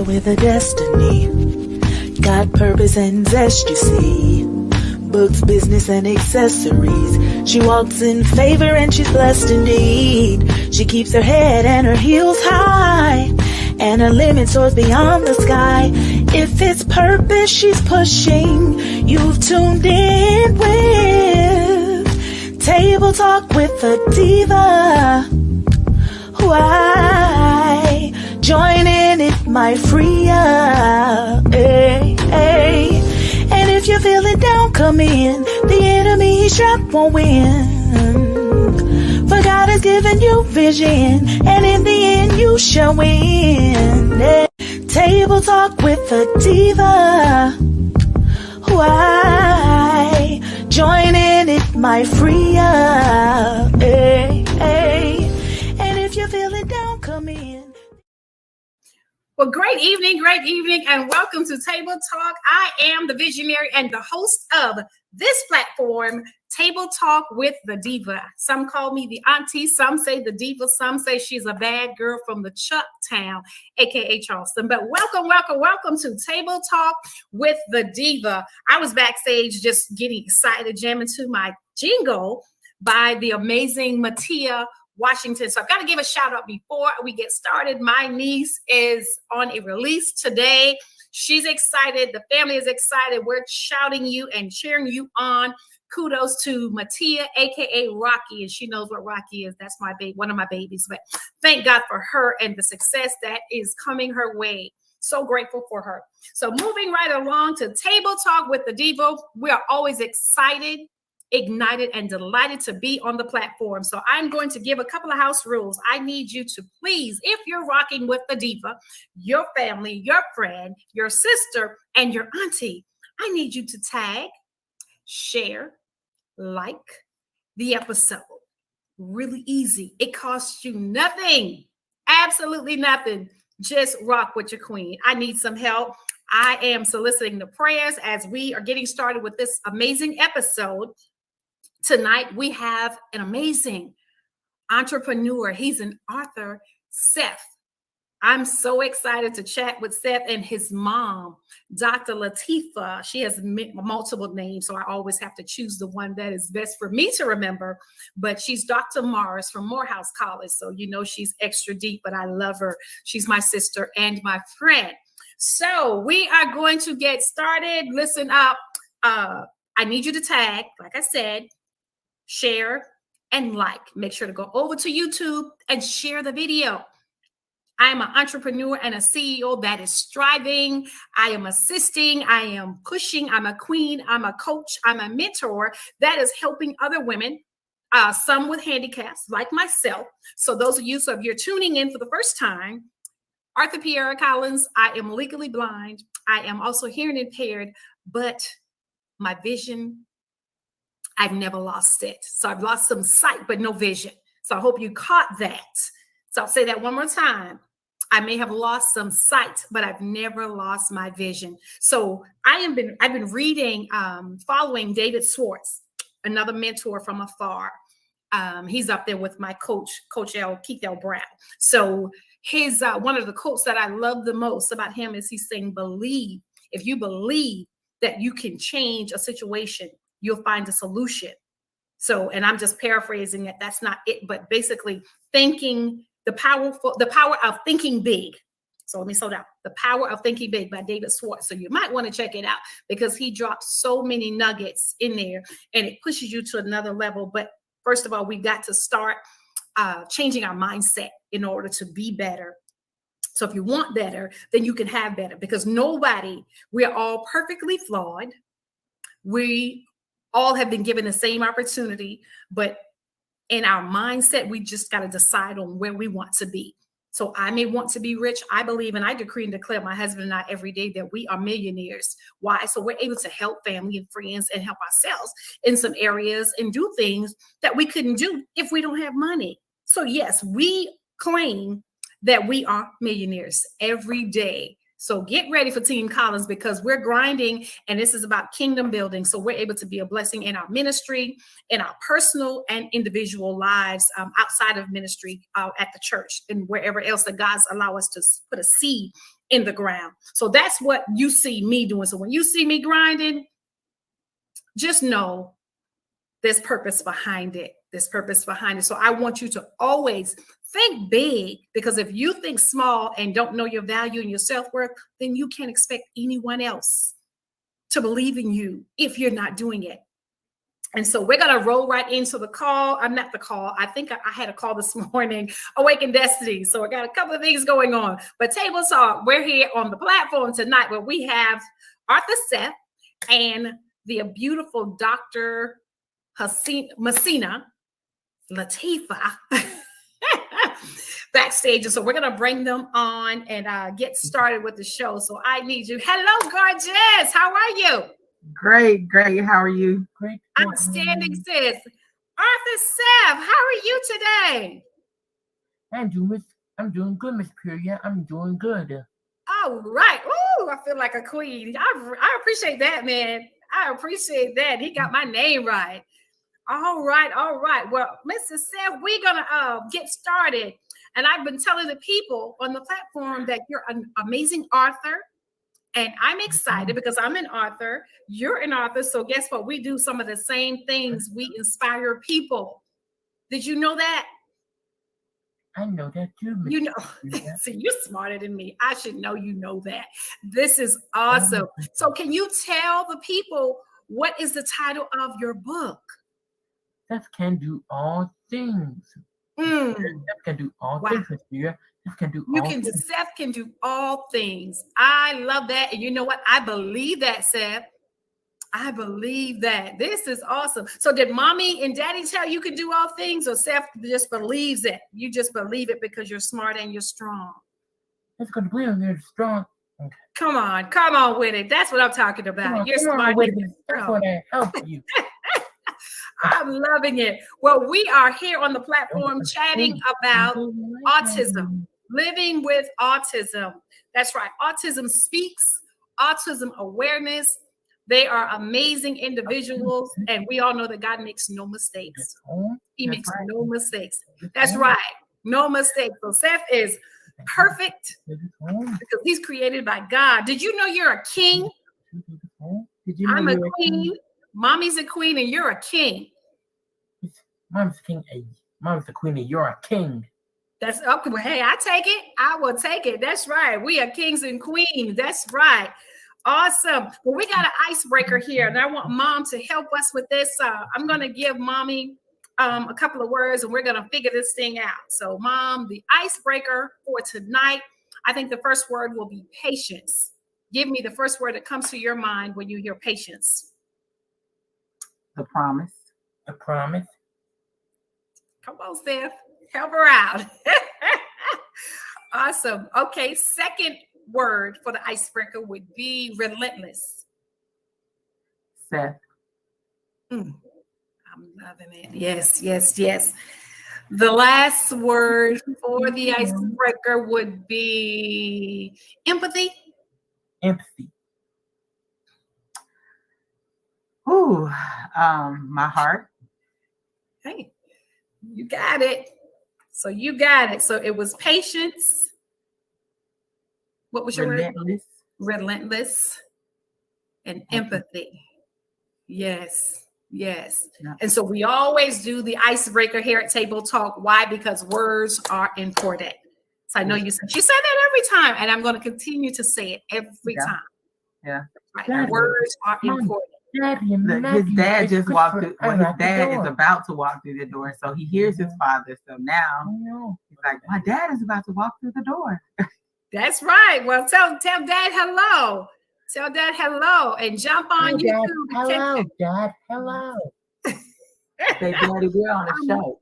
with a destiny. Got purpose and zest, you see. Books, business, and accessories. She walks in favor and she's blessed indeed. She keeps her head and her heels high, and her limit soars beyond the sky. If it's purpose she's pushing, you've tuned in with Table Talk with a Diva. Why? Join in, it might free ya. Hey, hey. And if you're feeling down, come in. The enemy he's trapped won't win. For God has given you vision, and in the end you shall win. Hey. Table Talk with a Diva. Why? Join in, it might free ya. Hey, hey. And if you're feeling down, come in. Well, great evening, and welcome to Table Talk. I am the visionary and the host of this platform, Table Talk with the Diva. Some call me the auntie, some say the diva, some say she's a bad girl from the Chucktown, aka Charleston. But welcome to Table Talk with the Diva. I was backstage just getting excited, jamming to my jingle by the amazing Mattia Washington. So I've got to give a shout out before we get started. My niece is on a release today. She's excited. The family is excited. We're shouting you and cheering you on. Kudos to Mattia, aka Rocky, and she knows what Rocky is. That's my baby, one of my babies. But thank God for her and the success that is coming her way. So grateful for her. So moving right along to Table Talk with the Diva. We are always excited, ignited, and delighted to be on the platform. So I'm going to give a couple of house rules. I need you to please, if you're rocking with the Diva, your family, your friend, your sister, and your auntie, I need you to tag, share, like the episode. Really easy. It costs you nothing. Absolutely nothing. Just rock with your queen. I need some help. I am soliciting the prayers as we are getting started with this amazing episode. Tonight, we have an amazing entrepreneur. He's an author, Seth. I'm so excited to chat with Seth and his mom, Dr. Latifa. She has multiple names, so I always have to choose the one that is best for me to remember. But she's Dr. Morris from Morehouse College, so you know she's extra deep, but I love her. She's my sister and my friend. So we are going to get started. Listen up. I need you to tag, like I said, share, and like. Make sure to go over to YouTube and share the video. I am an entrepreneur and a CEO that is striving. I am assisting. I am pushing. I'm a queen. I'm a coach. I'm a mentor that is helping other women, some with handicaps like myself. So those of you, so if you're tuning in for the first time, Arthur Pierre Collins, I am legally blind. I am also hearing impaired, but my vision, I've never lost it. So I've lost some sight, but no vision. So I hope you caught that. So I'll say that one more time. I may have lost some sight, but I've never lost my vision. So I've been reading, following David Schwartz, another mentor from afar. He's up there with my coach, Keith L. Brown. So his one of the quotes that I love the most about him is he's saying, believe. If you believe that you can change a situation, you'll find a solution. So, and I'm just paraphrasing it. That's not it, but basically thinking, the power of thinking big. So let me slow down. The Power of Thinking Big by David Schwartz. So you might want to check it out because he drops so many nuggets in there and it pushes you to another level. But first of all, we got to start changing our mindset in order to be better. So if you want better, then you can have better, because we are all perfectly flawed. We all have been given the same opportunity, but in our mindset, we just got to decide on where we want to be. So I may want to be rich. I believe, and I decree and declare, my husband and I every day, that we are millionaires. Why? So we're able to help family and friends and help ourselves in some areas and do things that we couldn't do if we don't have money. So yes, we claim that we are millionaires every day. So get ready for Team Collins because we're grinding and this is about kingdom building. So we're able to be a blessing in our ministry, in our personal and individual lives outside of ministry, at the church and wherever else that God's allow us to put a seed in the ground. So that's what you see me doing. So when you see me grinding, just know there's purpose behind it. There's purpose behind it. So I want you to always think big, because if you think small and don't know your value and your self-worth, then you can't expect anyone else to believe in you if you're not doing it. And so we're going to roll right into the call. I'm not the call. I think I had a call this morning, Awaken Destiny. So I got a couple of things going on. But Table Talk, we're here on the platform tonight where we have Arthur Seth and the beautiful Dr. Messina Latifa backstage. And so we're going to bring them on and get started with the show. So I need you. Hello, gorgeous. How are you? Great. How are you? Great. Outstanding, sis. Arthur Seth, how are you today? I'm doing good, Miss Period. I'm doing good. All right. Ooh, I feel like a queen. I appreciate that, man. I appreciate that. He got my name right. All right. Well, Mr. Seth, we're going to get started. And I've been telling the people on the platform that you're an amazing author. And I'm excited because I'm an author. You're an author. So guess what? We do some of the same things. We inspire people. Did you know that? I know that too. You know, see, you're smarter than me. I should know you know that. This is awesome. So can you tell the people what is the title of your book? Seth can do all things. Seth can do all things, Miss Period. Seth can do all things. Seth can do all things. I love that. And you know what? I believe that, Seth. I believe that. This is awesome. So did mommy and daddy tell you can do all things, or Seth just believes it? You just believe it because you're smart and you're strong. Seth's going to believe you're strong. Okay. Come on with it. That's what I'm talking about. You're smart. That's what I help you. I'm loving it. Well, we are here on the platform chatting about autism, living with autism. That's right. Autism Speaks, autism awareness. They are amazing individuals, and we all know that God makes no mistakes. He makes no mistakes. That's right. No mistakes. So Seth is perfect because he's created by God. Did you know you're a king? I'm a queen. Mommy's a queen and you're a king. Mom's king. Mom's a queen and you're a king. That's okay. Well, hey, I take it. I will take it. That's right. We are kings and queens. That's right. Awesome. Well, we got an icebreaker here, and I want Mom to help us with this. I'm going to give Mommy a couple of words, and we're going to figure this thing out. So, Mom, the icebreaker for tonight, I think the first word will be patience. Give me the first word that comes to your mind when you hear patience. The promise. A promise. Come on, Steph. Help her out. Awesome. Okay. Second word for the icebreaker would be relentless. Seth. I'm loving it. Yes. The last word for the icebreaker would be empathy. Empathy. Ooh, my heart. Hey, you got it. So you got it. So it was patience. What was your word? Relentless and empathy. Yes. Yeah. And so we always do the icebreaker here at Table Talk. Why? Because words are important. So I know you said that every time, and I'm going to continue to say it every time. Yeah. Right. Words are important. His dad just walked through. Well, his dad is about to walk through the door, so he hears his father. So now he's like, "My dad is about to walk through the door." That's right. Well, tell Dad hello. Tell Dad hello and jump on YouTube. Hello, Dad. Hello. Say, Daddy, we're on a show.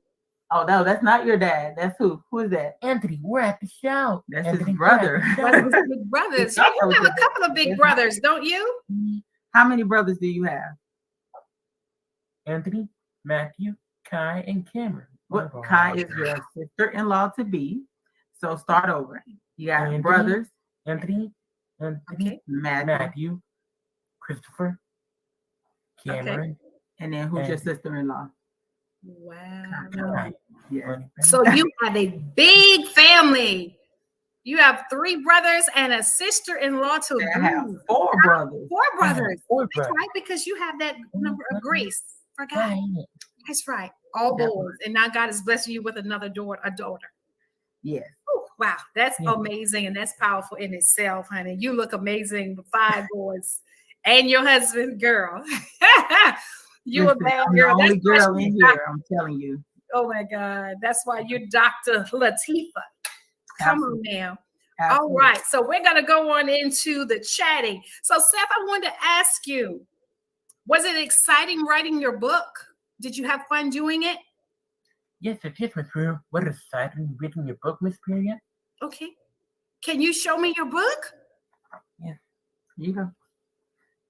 Oh no, that's not your dad. That's who? Who is that? Anthony, we're at the show. That's Anthony, his brother. Big brothers. You have a couple of big brothers, don't you? How many brothers do you have? Anthony, Matthew, Kai, and Cameron. What? Kai is your sister-in-law to be. So start over. You got Anthony, brothers. Anthony, Anthony, Matthew, Christopher, Cameron. And then who's your sister-in-law? Wow. Yeah. So you have a big family. You have 3 brothers and a sister-in-law to I have 4 brothers. 4 brothers. 4 That's right, because you have that number of grace. Forgot. That's right. All boys. And now God is blessing you with a daughter. Yes. Oh, wow. That's amazing. And that's powerful in itself, honey. You look amazing with 5 boys and your husband, girl. You a bad girl. I'm the only girl in here, I'm telling you. Oh my God. That's why you're Dr. Latifa. Come on now. Absolutely. All right. So we're going to go on into the chatting. So Seth, I wanted to ask you, was it exciting writing your book? Did you have fun doing it? Yes, it is, Miss Priya. What exciting reading your book, Miss Priya? Okay. Can you show me your book? Yeah. You go.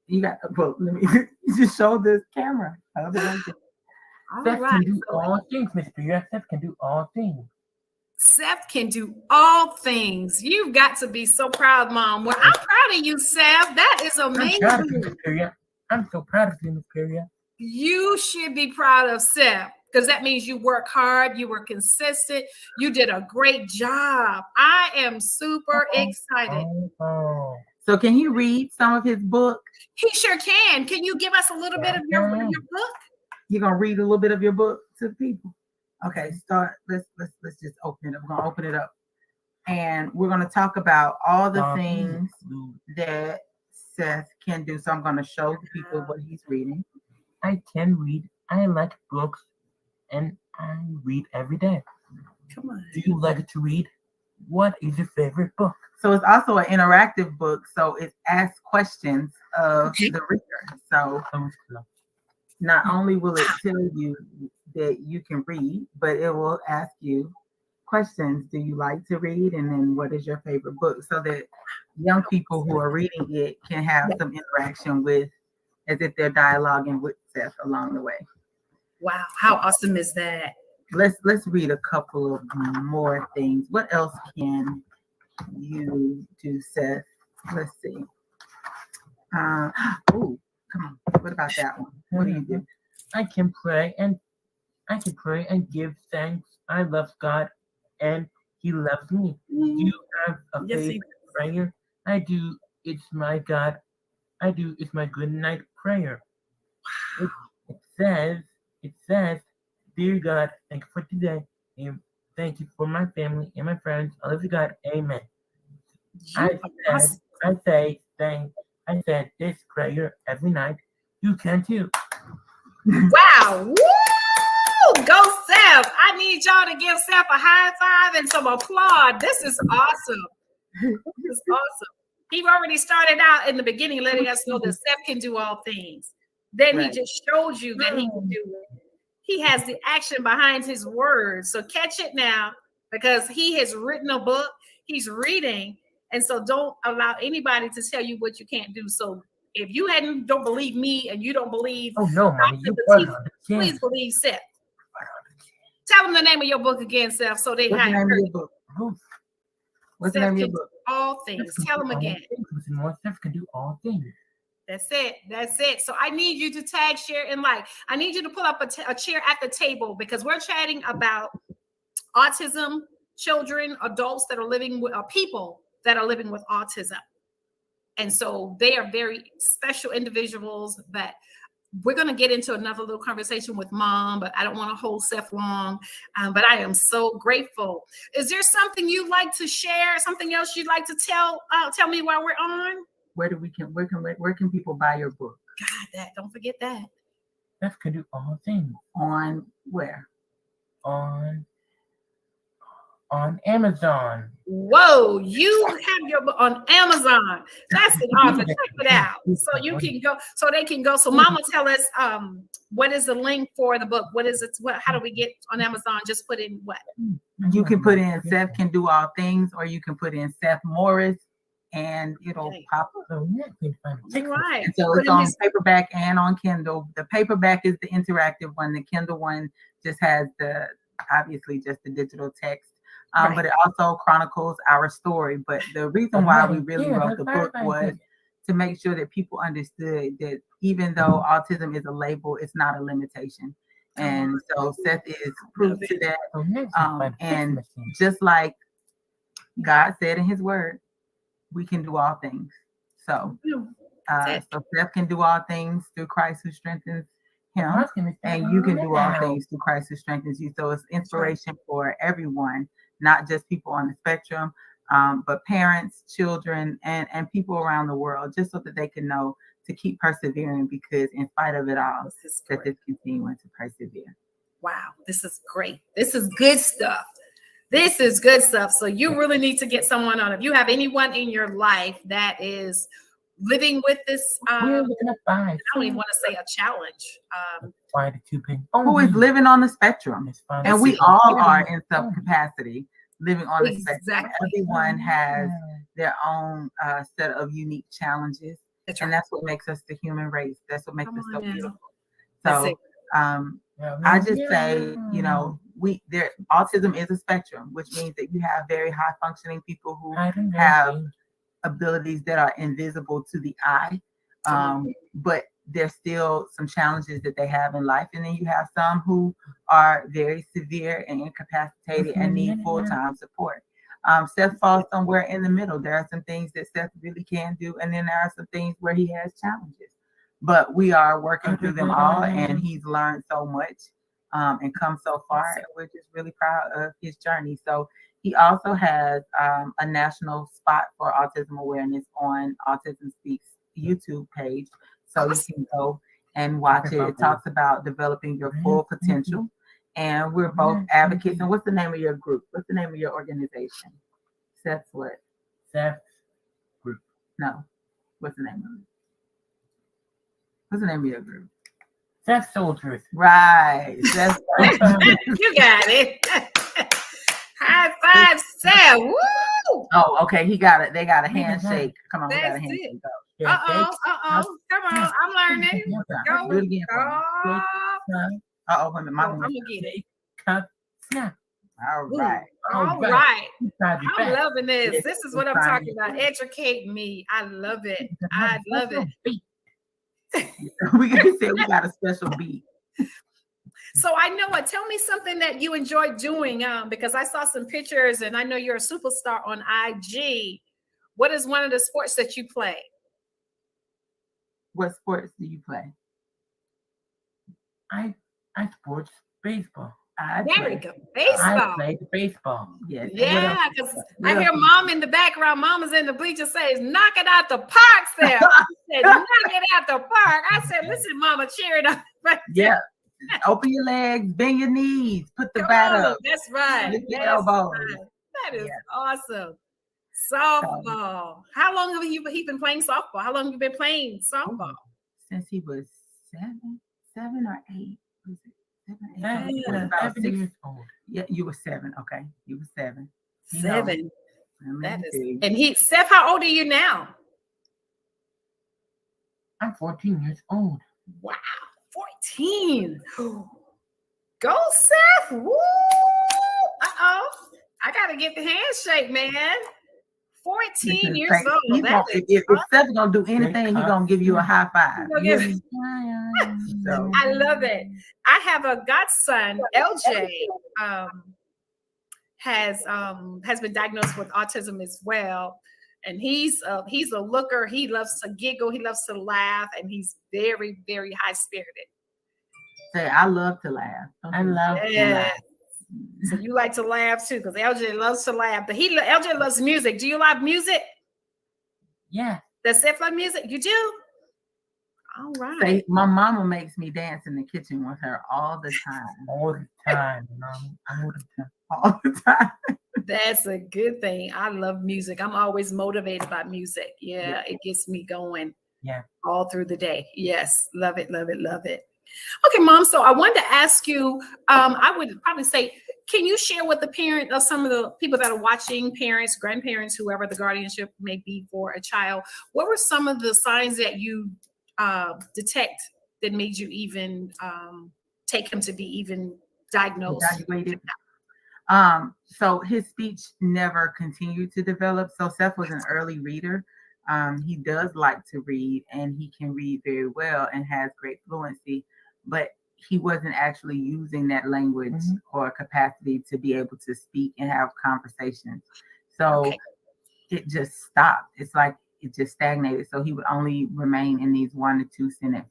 You got a book. Let me just show this camera. Seth can do all things, Miss Priya. Seth can do all things. Seth can do all things. You've got to be so proud, Mom. Well, I'm proud of you, Seth. That is amazing. I'm proud of you, Miss Priya. I'm so proud of you, Miss Priya. You should be proud of Seth because that means you work hard, you were consistent, you did a great job. I am super excited. So can he read some of his book? He sure can. Can you give us a little bit of your book? You're gonna read a little bit of your book to the people. Okay, start. Let's just open it up. We're gonna open it up, and we're gonna talk about all the things that Seth can do. So I'm gonna show the people what he's reading. I can read. I like books, and I read every day. Come on. Do you like to read? What is your favorite book? So it's also an interactive book. So it asks questions of the reader. So not only will it tell you that you can read, but it will ask you questions. Do you like to read? And then what is your favorite book? So that young people who are reading it can have some interaction with, as if they're dialoguing with Seth along the way. Wow, how awesome is that? Let's read a couple of more things. What else can you do, Seth? Let's see. Oh, come on. What about that one? What do you do? I can pray and give thanks. I love God and He loves me. You have a favorite prayer? I do. It's my God. I do. It's my good night prayer. It says, dear God, thank you for today. And thank you for my family and my friends. I love you, God. Amen. I said this prayer every night. You can too. Wow. Woo! Go Seth. I need y'all to give Seth a high five and some applaud. This is awesome. This is awesome. He already started out in the beginning letting us know that Seth can do all things. Then he just showed you that he can do it. He has the action behind his words. So catch it now, because he has written a book. He's reading. And so don't allow anybody to tell you what you can't do. So if you don't believe me and you don't believe, Mommy, please believe Seth. Tell them the name of your book again, Seth, so they What's the name of your book? What's the name of your book? All things. Tell them again. Seth can do all things. That's it. So I need you to tag, share, and like. I need you to pull up a chair at the table, because we're chatting about autism, children, adults that are living with people that are living with autism. And so they are very special individuals that we're going to get into another little conversation with Mom, but I don't want to hold Seth long. But I am so grateful. Is there something you'd like to share? Something else you'd like to tell me while we're on? Where can people buy your book? God, don't forget that. Seth can do all things. On where? On Amazon. Whoa, you have your book on Amazon. That's an awesome. Check it out. So you can go, so they can go. So Mama, tell us what is the link for the book? What is it? How do we get on Amazon? Just put in what? You can put in Seth Can Do All Things, or you can put in Seth Morris, and it'll pop up. Right. And so it's on paperback and on Kindle. The paperback is the interactive one. The Kindle one just has obviously just the digital text. but it also chronicles our story. But the reason why we really wrote the book was to make sure that people understood that even though autism is a label, it's not a limitation. And so Seth is proof to that. And just like God said in his word, we can do all things. So, so Seth can do all things through Christ who strengthens him, and you can do all things through Christ who strengthens you. So it's inspiration for everyone, not just people on the spectrum, but parents, children, and people around the world, just so that they can know to keep persevering, because in spite of it all, that it's continuing to persevere. Wow, this is great. This is good stuff. This is good stuff. So you really need to get someone on. If you have anyone in your life that is living with this, I don't even want to say a challenge. Who is living on the spectrum. And we all are in some capacity living on the spectrum. Everyone has their own set of unique challenges. And that's what makes us the human race. That's what makes us so beautiful. So I just say, you know, autism is a spectrum, which means that you have very high functioning people who have abilities that are invisible to the eye, but there's still some challenges that they have in life. And then you have some who are very severe and incapacitated and need full-time support. Seth falls somewhere in the middle. There are some things that Seth really can do, and then there are some things where he has challenges. But we are working through them all, and he's learned so much and come so far, and we're just really proud of his journey. So he also has a national spot for autism awareness on Autism Speaks YouTube page. So you can go and watch it. It talks about developing your full potential. And we're both advocates. And what's the name of your group? What's the name of your organization? Seth's what? Seth's group. No. What's the name of it? What's the name of your group? Seth Soldiers. Right. You got it. High five, Seth. Woo! Oh, okay. He got it. They got a handshake. Come on, we got a handshake. Uh-oh. Come on. I'm learning. Go. Do it again. Uh-oh, wait a minute. I'm going to get it. Snap. All right. All right. I'm loving this. This is what I'm talking about. Educate me. I love it. I love it. We got a special beat. So I know what. Tell me something that you enjoy doing, because I saw some pictures, and I know you're a superstar on IG. What is one of the sports that you play? What sports do you play? I sports baseball. There we go. Baseball. I play baseball. Yes. Yeah, because I hear mom in the background. Mama's in the bleachers says, "Knock it out the park, Seth." She said, "Knock it out the park." I said, "Listen, Mama, cheer it up." Yeah. Open your legs, bend your knees, put the bat up. That's right. Lift your elbows. That is awesome. Softball. How long have he been playing softball? How long have you been playing softball? Since he was 7 or 8. Was it 7, 8? About 6 years old. Yeah, you were 7. Okay, you were 7. 7. That is. And Seth, how old are you now? I'm 14 years old. Wow, 14. Go, Seth. Woo! Uh-oh. I gotta get the handshake, man. 14 years old. If Seth's gonna do anything, he's gonna give you a high five. I love it. I have a godson, LJ, has been diagnosed with autism as well. And he's a looker. He loves to giggle. He loves to laugh, and he's very, very high spirited. Say, I love to laugh. I love to laugh. So you like to laugh too, because LJ loves to laugh. But LJ loves music. Do you like music? Yeah. Does Seth love music? You do? All right. Say, my mama makes me dance in the kitchen with her all the time. All the time. All the time. That's a good thing. I love music. I'm always motivated by music. Yeah, it gets me going. Yeah. All through the day. Yes. Love it, love it, love it. Okay, Mom. So I wanted to ask you, I would probably say, can you share with the parent of some of the people that are watching, parents, grandparents, whoever the guardianship may be for a child, what were some of the signs that you detect that made you even take him to be even diagnosed? Evaluated. So his speech never continued to develop. So Seth was an early reader. He does like to read, and he can read very well and has great fluency, but he wasn't actually using that language or capacity to be able to speak and have conversations. So it just stopped. It's like it just stagnated. So he would only remain in these 1 to 2 sentence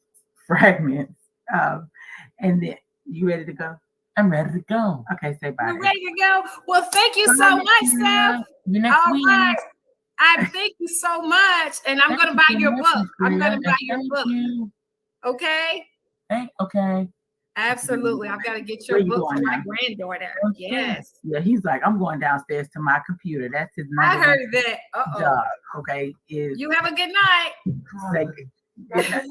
fragments. And then, you ready to go? I'm ready to go. Okay, say bye. You're ready to go? Well, thank you so much, Seth. Next week. Right. I thank you so much. And I'm going to buy your book. I'm going to buy your book. Okay? Okay. Absolutely. I've got to get your book for my granddaughter. Okay. Yes. Yeah, he's like, I'm going downstairs to my computer. That's his I heard that. job. Okay. You have a good night. Like, good night.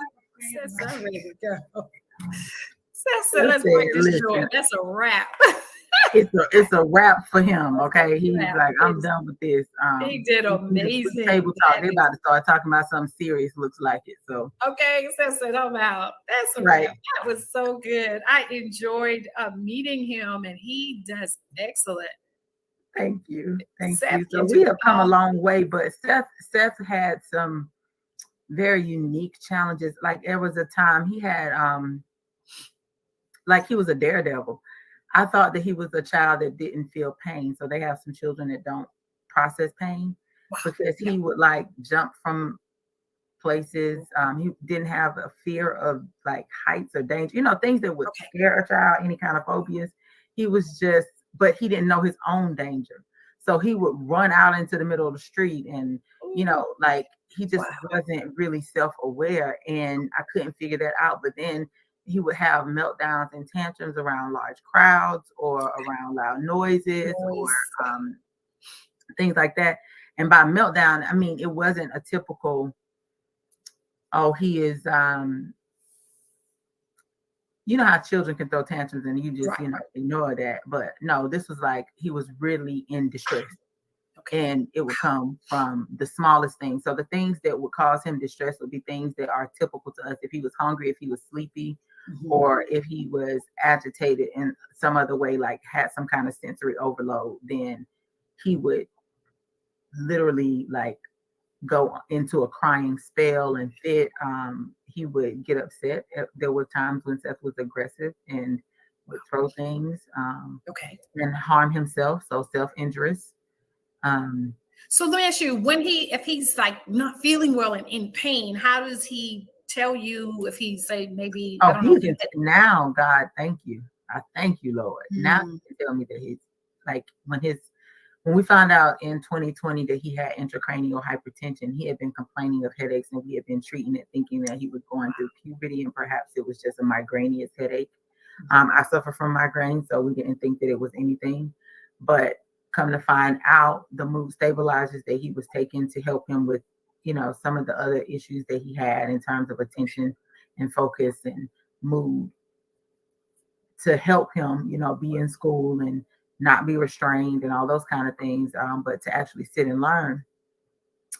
I'm ready to go. So let's break this short. That's a wrap. It's a wrap for him. Okay, he's like, I'm done with this. He did amazing. Table talk. They're about to start talking about something serious. Looks like it. So okay, so I'm out. That's a right. wrap. That was so good. I enjoyed meeting him, and he does excellent. Thank you. Thank Seth, you. So we have come a long way, but Seth had some very unique challenges. Like there was a time he had like he was a daredevil. I thought that he was a child that didn't feel pain. So they have some children that don't process pain because he would like jump from places. He didn't have a fear of like heights or danger, things that would scare a child, any kind of phobias. He was just, but he didn't know his own danger. So he would run out into the middle of the street and, like he just wasn't really self-aware, and I couldn't figure that out. But then he would have meltdowns and tantrums around large crowds or around loud noises or things like that. And by meltdown, I mean, it wasn't a typical, he is, you know how children can throw tantrums and you just, ignore that. But no, this was like, he was really in distress. And it would come from the smallest things. So the things that would cause him distress would be things that are typical to us. If he was hungry, if he was sleepy, or if he was agitated in some other way, like had some kind of sensory overload, then he would literally like go into a crying spell and fit. He would get upset. There were times when Seth was aggressive and would throw things and harm himself. So self-injurious. So let me ask you, if he's like not feeling well and in pain, how does he tell you if he say maybe? Now, God, thank you. I thank you, Lord. Now he can tell me that he's like when we found out in 2020 that he had intracranial hypertension, he had been complaining of headaches and we had been treating it thinking that he was going through puberty and perhaps it was just a migraneous headache. I suffer from migraine, so we didn't think that it was anything, but come to find out the mood stabilizers that he was taking to help him with, some of the other issues that he had in terms of attention and focus and mood to help him, be in school and not be restrained and all those kind of things. But to actually sit and learn,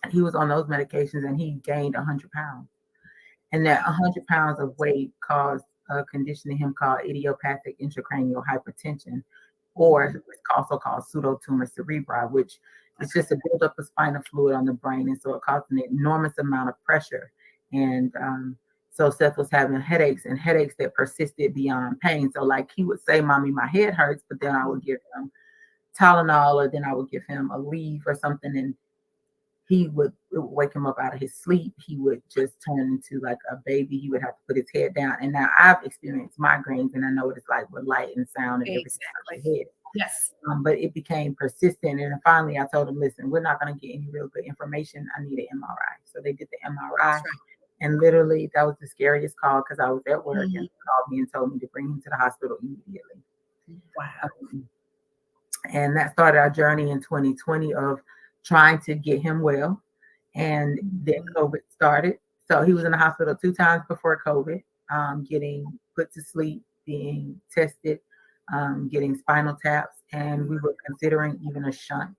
he was on those medications and he gained 100 pounds. And that 100 pounds of weight caused a condition to him called idiopathic intracranial hypertension, or it's also called pseudotumor cerebri, which is just a buildup of spinal fluid on the brain. And so it caused an enormous amount of pressure. And so Seth was having headaches that persisted beyond pain. So like he would say, Mommy, my head hurts, but then I would give him Tylenol, or then I would give him a leaf or something. And it would wake him up out of his sleep. He would just turn into like a baby. He would have to put his head down. And now I've experienced migraines and I know what it's like with light and sound and everything on your head. Yes. But it became persistent. And finally I told him, listen, we're not going to get any real good information. I need an MRI. So they did the MRI. And literally that was the scariest call because I was at work and they called me and told me to bring him to the hospital immediately. Wow. And that started our journey in 2020 of trying to get him well. And then COVID started. So he was in the hospital 2 times before COVID, getting put to sleep, being tested, getting spinal taps. And we were considering even a shunt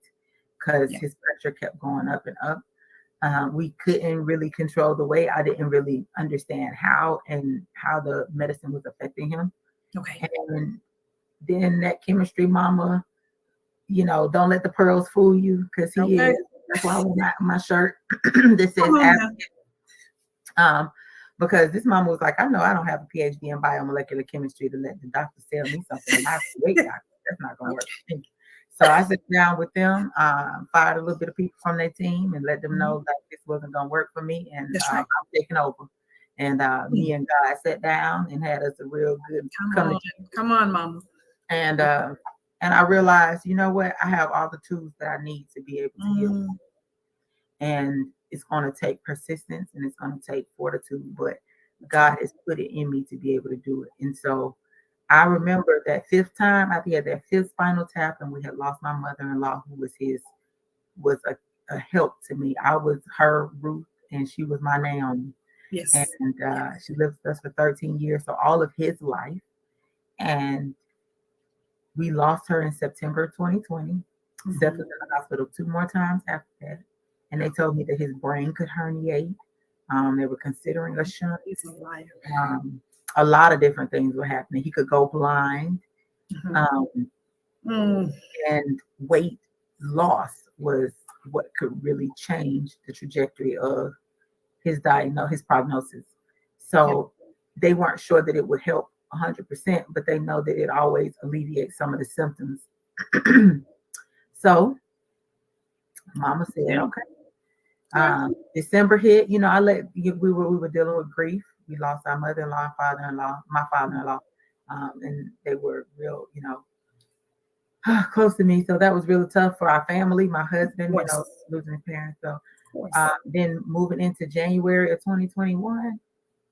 because his pressure kept going up and up. We couldn't really control the weight. I didn't really understand how the medicine was affecting him. Okay. And then that chemistry mama don't let the pearls fool you, because he is. That's why I wear my shirt that says advocate. Because this mama was like, I know I don't have a PhD in biomolecular chemistry to let the doctor tell me something. And I said, wait, doctor, that's not going to work for me. So I sat down with them, fired a little bit of people from their team, and let them know that this wasn't going to work for me, and I'm taking over. And me and God sat down and had us a real good come on, mama. And I realized, you know what, I have all the tools that I need to be able to heal. And it's going to take persistence, and it's going to take fortitude, but God has put it in me to be able to do it. And so I remember that fifth time, I had that fifth spinal tap, and we had lost my mother-in-law, who was a help to me. I was her Ruth, and she was my Naomi. Yes. And she lived with us for 13 years, so all of his life. And we lost her in September 2020. Seth was in the hospital 2 more times after that. And they told me that his brain could herniate. They were considering a shunt. A lot of different things were happening. He could go blind. And weight loss was what could really change the trajectory of his prognosis. So they weren't sure that it would help 100%, but they know that it always alleviates some of the symptoms. So mama said, okay. December hit, we were dealing with grief. We lost our mother-in-law and my father-in-law. And they were real, close to me. So that was really tough for our family, my husband, losing his parents. So then moving into January of 2021,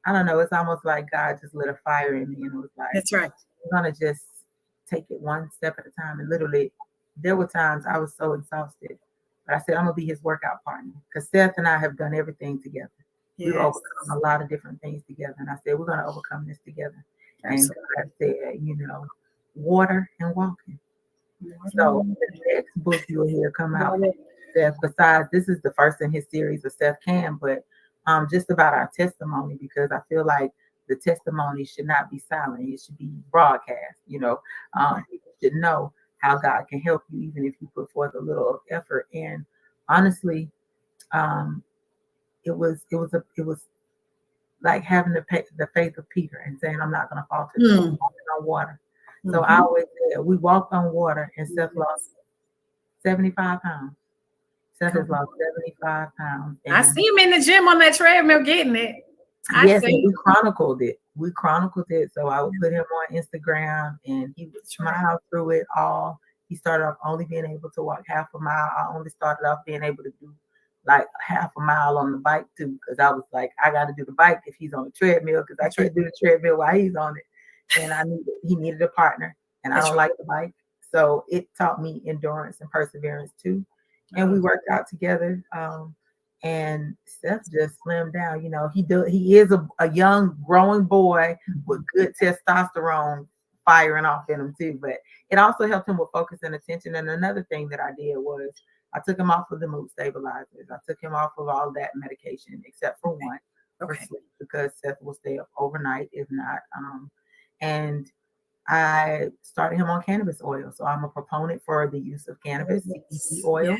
I don't know, it's almost like God just lit a fire in me, and it was like, that's right. We're gonna just take it one step at a time. And literally, there were times I was so exhausted, but I said, I'm gonna be his workout partner, because Seth and I have done everything together. We've overcome a lot of different things together, and I said, we're gonna overcome this together. Absolutely. And God said, water and walking. So the next book you'll hear come out, Seth, besides, this is the first in his series of Seth Can, but just about our testimony, because I feel like the testimony should not be silent. It should be broadcast. People should know how God can help you, even if you put forth a little effort. And honestly, it was like having the faith of Peter and saying, I'm not going to falter, walking on water. So I always said, we walked on water, and Seth lost 75 pounds. Seth has lost 75 pounds. I see him in the gym on that treadmill getting it. We chronicled it. So I would put him on Instagram, and he would smile through it all. He started off only being able to walk half a mile. I only started off being able to do like half a mile on the bike too, because I was like, I got to do the bike if he's on the treadmill, because I can't do the treadmill while he's on it. And he needed a partner, and I don't like the bike. So it taught me endurance and perseverance too. And we worked out together. And Seth just slimmed down. He is a young, growing boy with good testosterone firing off in him too. But it also helped him with focus and attention. And another thing that I did was I took him off of the mood stabilizers. I took him off of all that medication except for one, for sleep, because Seth will stay up overnight if not. And I started him on cannabis oil. So I'm a proponent for the use of cannabis CBD oil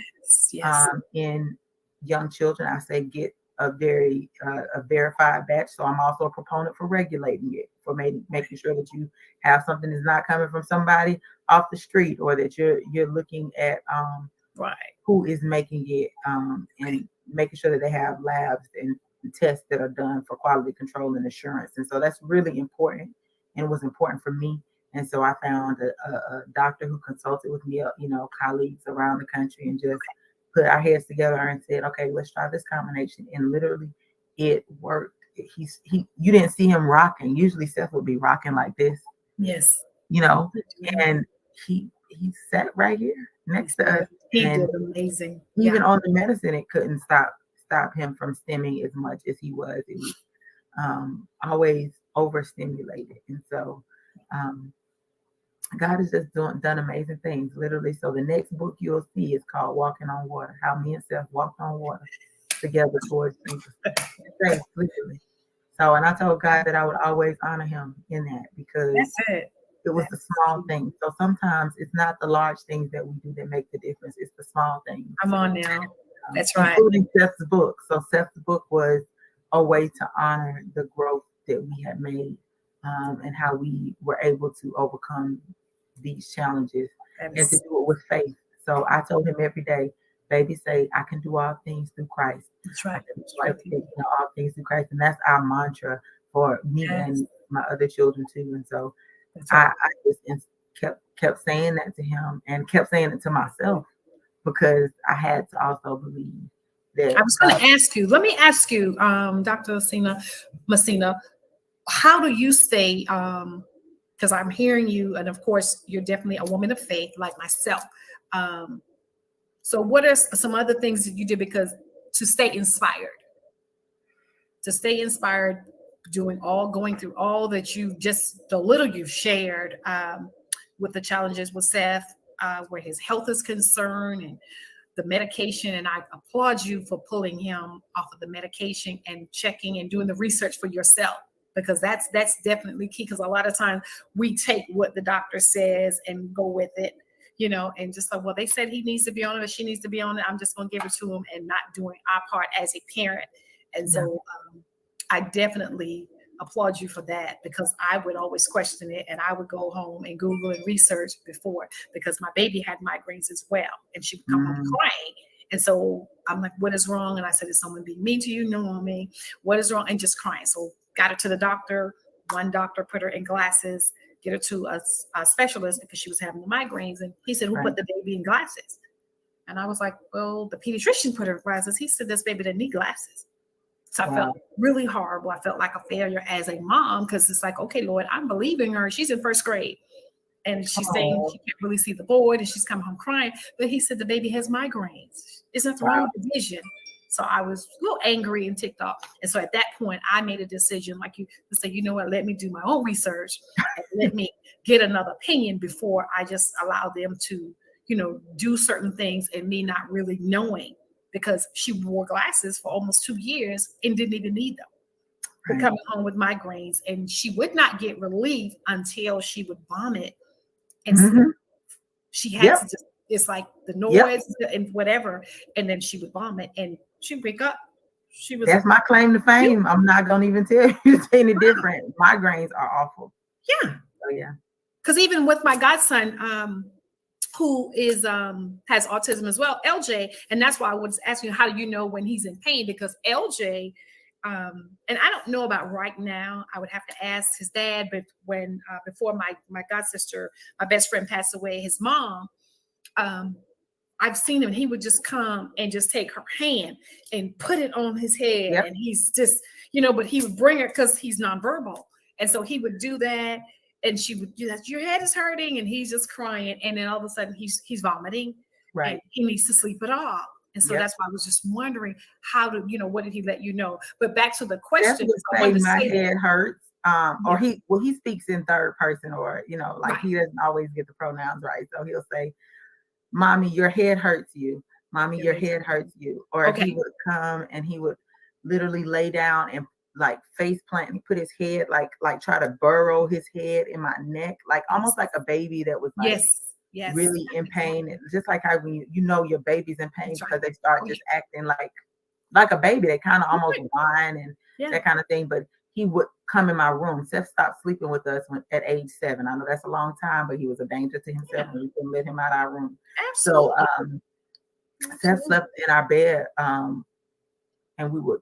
in young children. I say get a verified batch. So I'm also a proponent for regulating it, for making sure that you have something that's not coming from somebody off the street, or that you're looking at who is making it, and making sure that they have labs and tests that are done for quality control and assurance. And so that's really important, and it was important for me. And so I found a doctor who consulted with me, colleagues around the country, and just put our heads together and said, okay, let's try this combination. And literally it worked. You didn't see him rocking. Usually Seth would be rocking like this. Yes. And he sat right here next to us. He did amazing. Even on the medicine, it couldn't stop him from stimming as much as he was. It was always overstimulated. And so God has just done amazing things, literally. So the next book you'll see is called Walking on Water, how me and Seth walked on water together towards Jesus. Literally. So, and I told God that I would always honor him in that, because that's it. It was the small things. So sometimes it's not the large things that we do that make the difference. It's the small things. I'm on now. That's right. Including Seth's book. So Seth's book was a way to honor the growth that we had made, and how we were able to overcome these challenges and to do it with faith. So I told him every day, baby, say, I can do all things through Christ. That's right. All things through Christ. And that's our mantra for me and my other children too. And so I just kept saying that to him and kept saying it to myself, because I had to also believe that. I was going to ask you, let me ask you, Dr. Messina, how do you stay, because I'm hearing you, and of course, you're definitely a woman of faith like myself. So what are some other things that you did to stay inspired? To stay inspired, going through all that the little you've shared with the challenges with Seth, where his health is concerned and the medication. And I applaud you for pulling him off of the medication and checking and doing the research for yourself, because that's definitely key. Because a lot of times we take what the doctor says and go with it, and just like, well, they said he needs to be on it or she needs to be on it, I'm just going to give it to him, and not doing our part as a parent. And so I definitely applaud you for that, because I would always question it, and I would go home and Google and research before, because my baby had migraines as well, and she would come home crying. And so I'm like, what is wrong? And I said, is someone being mean to you? No, mommy. What is wrong? And just crying. So got her to the doctor. One doctor put her in glasses, get her to a specialist, because she was having the migraines. And he said, who put the baby in glasses? And I was like, well, the pediatrician put her in glasses. He said, this baby didn't need glasses. So I felt really horrible. I felt like a failure as a mom, because it's like, okay, Lord, I'm believing her. She's in first grade, and she's saying she can't really see the board, and she's coming home crying. But he said the baby has migraines. There's nothing wrong with the vision. So I was a little angry and ticked off. And so at that point, I made a decision, like you, to say, you know what, let me do my own research and let me get another opinion before I just allow them to, do certain things and me not really knowing. Because she wore glasses for almost 2 years and didn't even need them. Right. Coming home with migraines, and she would not get relief until she would vomit. And she had to just, it's like the noise and whatever, and then she would vomit and she'd wake up. That's my claim to fame. I'm not gonna even tell you it's any different. Migraines are awful. Yeah. Oh yeah. Because even with my godson, who is has autism as well, LJ, and that's why I was asking you, how do you know when he's in pain? Because LJ, and I don't know about right now, I would have to ask his dad, but when before my god sister, my best friend, passed away, his mom, I've seen him, and he would just come and just take her hand and put it on his head, and he's just, but he would bring her, because he's nonverbal, and so he would do that. And she would do that. Your head is hurting, and he's just crying. And then all of a sudden, he's vomiting. Right. And he needs to sleep it off. And so that's why I was just wondering, how do what did he let you know? But back to the question, my head hurts. Or he speaks in third person, or he doesn't always get the pronouns right. So he'll say, "Mommy, your head hurts you. Mommy, your head hurts you." Or he would come and he would literally lay down and like face plant and put his head like try to burrow his head in my neck, like almost like a baby that was like really in pain. It's just like how when your baby's in pain because they start just acting like a baby. They kind of almost whine and that kind of thing. But he would come in my room. Seth stopped sleeping with us at age 7. I know that's a long time, but he was a danger to himself and we couldn't let him out of our room. Absolutely. So Seth slept in our bed, and we would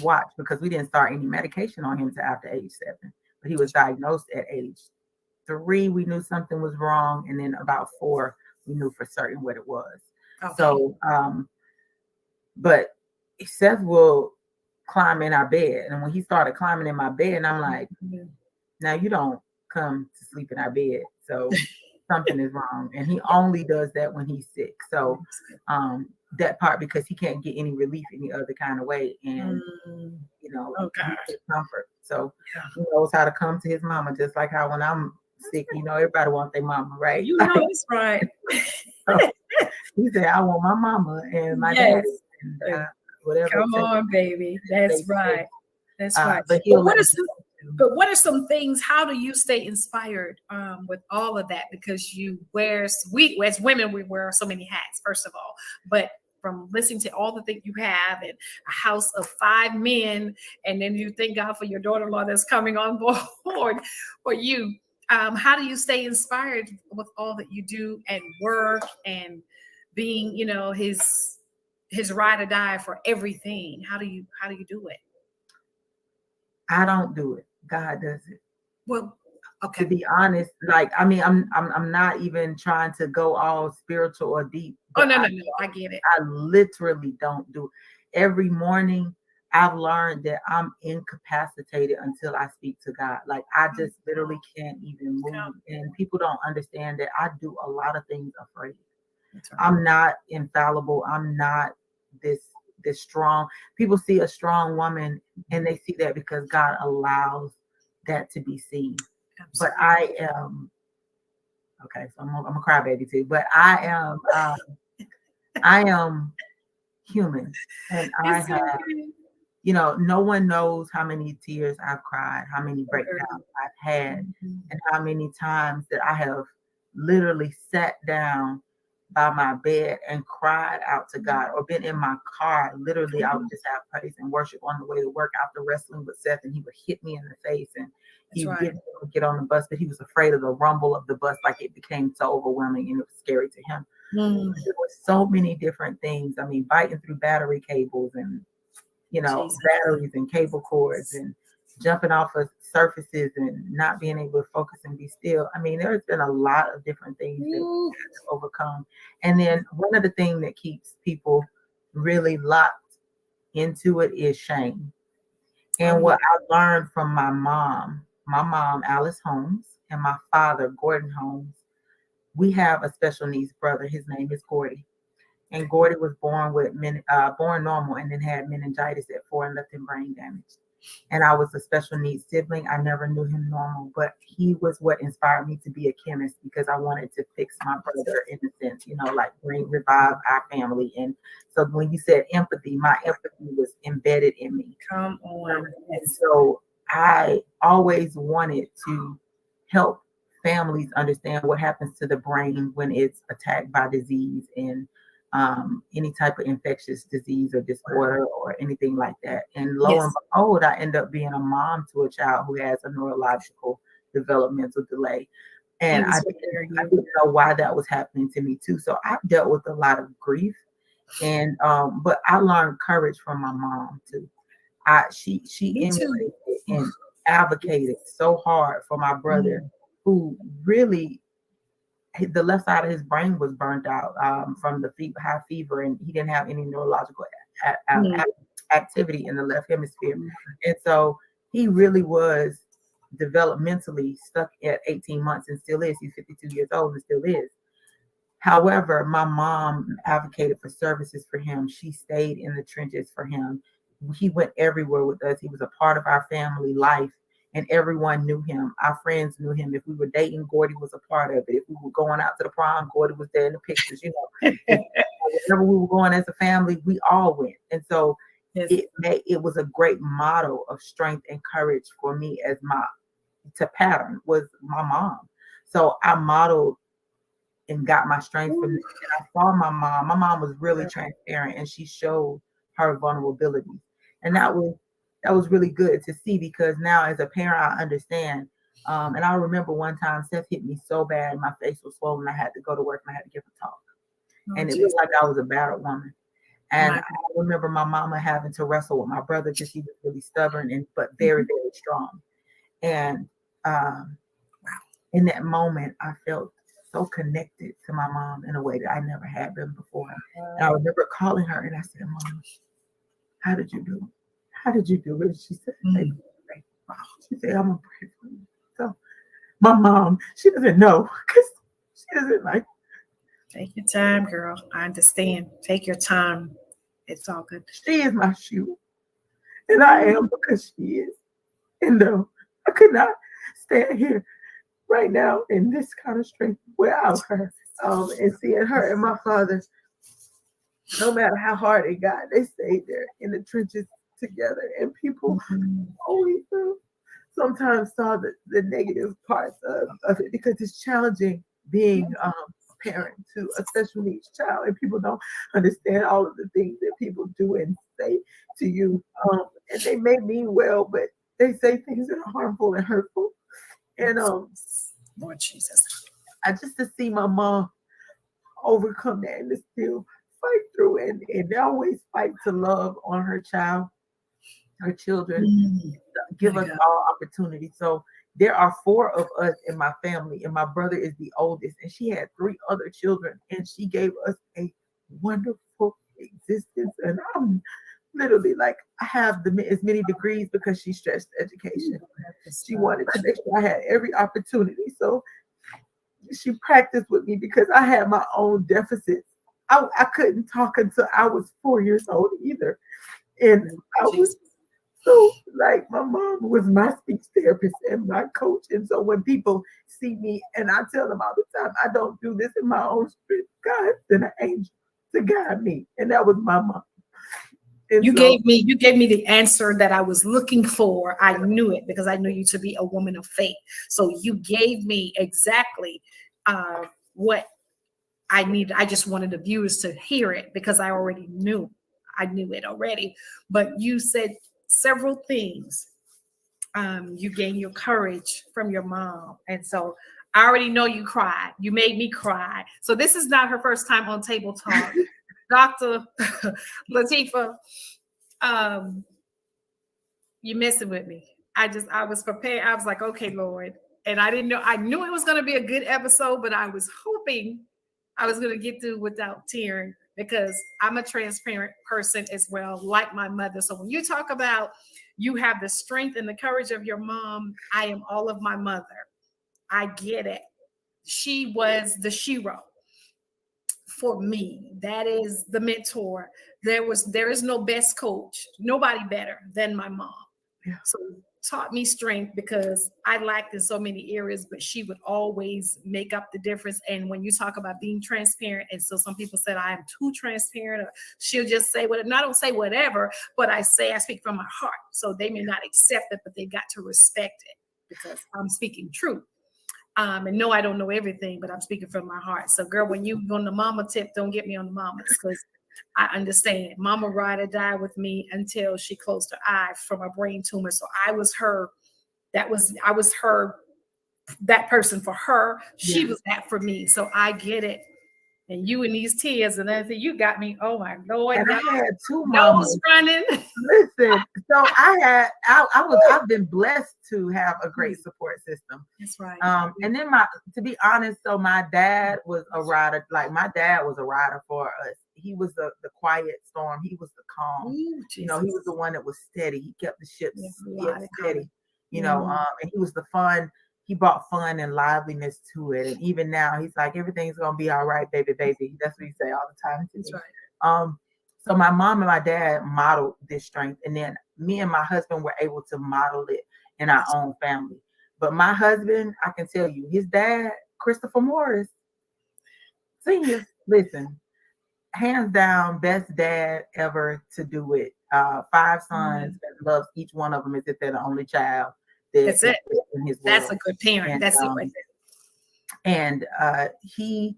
watch, because we didn't start any medication on him until after age 7. But he was diagnosed at age 3. We knew something was wrong, and then about 4, we knew for certain what it was. Okay. So, but Seth will climb in our bed, and when he started climbing in my bed, and I'm like, now you don't come to sleep in our bed, so something is wrong. And he only does that when he's sick. So, that part, because he can't get any relief any other kind of way, and comfort. So he knows how to come to his mama, just like how when I'm sick, everybody wants their mama, right? It's right. So he said, I want my mama and my dad, and whatever. Come on, baby. That's right. That's right. But But what are some things? How do you stay inspired with all of that? Because we as women, we wear so many hats, first of all. But from listening to all the things you have and a house of 5 men, and then you thank God for your daughter-in-law that's coming on board for you. How do you stay inspired with all that you do and work and being, his ride or die for everything? How do you do it? I don't do it. God does it. Well, okay. To be honest, like I'm not even trying to go all spiritual or deep. Oh no, I get it. I literally don't do it. Every morning I've learned that I'm incapacitated until I speak to God. Like I just literally can't even move. And people don't understand that I do a lot of things afraid. Right. I'm not infallible. I'm not this strong. People see a strong woman and they see that because God allows that to be seen. Absolutely. But I am okay, so I'm a crybaby too, but I am human, and I have, no one knows how many tears I've cried, how many breakdowns I've had, and how many times that I have literally sat down by my bed and cried out to God, or been in my car. Literally, I would just have praise and worship on the way to work after wrestling with Seth, and he would hit me in the face, and he would get on the bus, but he was afraid of the rumble of the bus, like it became so overwhelming and it was scary to him. There were so many different things. I mean, biting through battery cables and, batteries and cable cords and jumping off of surfaces and not being able to focus and be still. I mean, there's been a lot of different things that we have to overcome. And then one of the things that keeps people really locked into it is shame. And what I learned from my mom, Alice Holmes, and my father, Gordon Holmes, we have a special needs brother. His name is Gordy. And Gordy was born normal and then had meningitis at 4 and left him brain damage. And I was a special needs sibling. I never knew him normal, but he was what inspired me to be a chemist, because I wanted to fix my brother in a sense, like revive our family. And so when you said empathy, my empathy was embedded in me. Come on. And so I always wanted to help families understand what happens to the brain when it's attacked by disease and any type of infectious disease or disorder or anything like that. And lo and behold, I end up being a mom to a child who has a neurological developmental delay. And I didn't know why that was happening to me too. So I dealt with a lot of grief, and but I learned courage from my mom too. She emulated and advocated so hard for my brother, who really, the left side of his brain was burnt out from the high fever, and he didn't have any neurological activity in the left hemisphere. And so he really was developmentally stuck at 18 months and still is. He's 52 years old and still is. However, my mom advocated for services for him. She stayed in the trenches for him. He went everywhere with us. He was a part of our family life. And everyone knew him. Our friends knew him. If we were dating, Gordy was a part of it. If we were going out to the prom, Gordy was there in the pictures. Whenever we were going as a family, we all went. And so it was a great model of strength and courage for me to pattern was my mom. So I modeled and got my strength from this. And I saw my mom. My mom was really transparent, and she showed her vulnerabilities. And that was really good to see, because now as a parent, I understand. And I remember one time Seth hit me so bad, my face was swollen. I had to go to work and I had to give a talk. And it looked like I was a battered woman. And I remember my mama having to wrestle with my brother because he was really stubborn but very, very strong. And in that moment, I felt so connected to my mom in a way that I never had been before. And I remember calling her and I said, "Mom, how did you do it? How did you do it?" She said, "She said, I'm gonna pray for you." So my mom, she doesn't know, because she doesn't like. Take your time, girl. I understand. Take your time. It's all good. She is my shield, and I am, because she is. And I could not stand here right now in this kind of strength without her. And seeing her and my father, no matter how hard it got, they stayed there in the trenches together, and people always do. sometimes saw the negative parts of it, because it's challenging being parent to a special needs child, and people don't understand all of the things that people do and say to you, and they may mean well, but they say things that are harmful and hurtful. And Lord Jesus, I just to see my mom overcome that and to still fight through and always fight to love on her child, her children, give us all opportunity. So there are 4 of us in my family, and my brother is the oldest, and she had 3 other children, and she gave us a wonderful existence. And I'm literally like, I have as many degrees because she stressed education. She wanted to make sure I had every opportunity. So she practiced with me because I had my own deficits. I couldn't talk until I was 4 years old either. And I was so like, my mom was my speech therapist and my coach. And so when people see me, and I tell them all the time, I don't do this in my own strength. God sent an angel to guide me. And that was my mom. And you gave me the answer that I was looking for. I knew it because I knew you to be a woman of faith. So you gave me exactly what I needed. I just wanted the viewers to hear it because I already knew. I knew it already. But you said several things. You gained your courage from your mom. And so I already know you cried. You made me cry. So this is not her first time on Table Talk. Dr. Latifa, you're messing with me. I was prepared. I was like, okay, Lord. And I didn't know, I knew it was going to be a good episode, but I was hoping I was going to get through without tearing, because I'm a transparent person as well, like my mother. So when you talk about you have the strength and the courage of your mom, I am all of my mother. I get it. She was the shero for me. That is the mentor. There is no best coach, nobody better than my mom. Yeah. So taught me strength because I lacked in so many areas, but she would always make up the difference. And when you talk about being transparent, and so some people said I am too transparent, or she'll just say whatever. I don't say whatever, but I speak from my heart. So they may not accept it, but they got to respect it because I'm speaking truth. And no, I don't know everything, but I'm speaking from my heart. So girl, when you on the mama tip, don't get me on the mamas, because I understand. Mama ride or die with me until she closed her eye from a brain tumor. So I was her. I was her, that person for her. She was that for me. So I get it. And you in these tears and everything, you got me. Oh my Lord! And I had 2 mamas running. Listen, so I've been blessed to have a great support system. That's right. And then to be honest, so my dad was a rider. Like, my dad was a rider for us. He was the quiet storm. He was the calm. Ooh, he was the one that was steady. He kept the ship steady. And he was the fun. He brought fun and liveliness to it. And even now, he's like, everything's gonna be all right, baby. That's what he say all the time to me. That's right. So my mom and my dad modeled this strength, and then me and my husband were able to model it in our own family. But my husband, I can tell you, his dad, Christopher Morris Sr., listen, hands down, best dad ever to do it. 5 sons, that loves each one of them as if they're the only child. That's it. In his That's world. a good parent. And, that's it right there. And he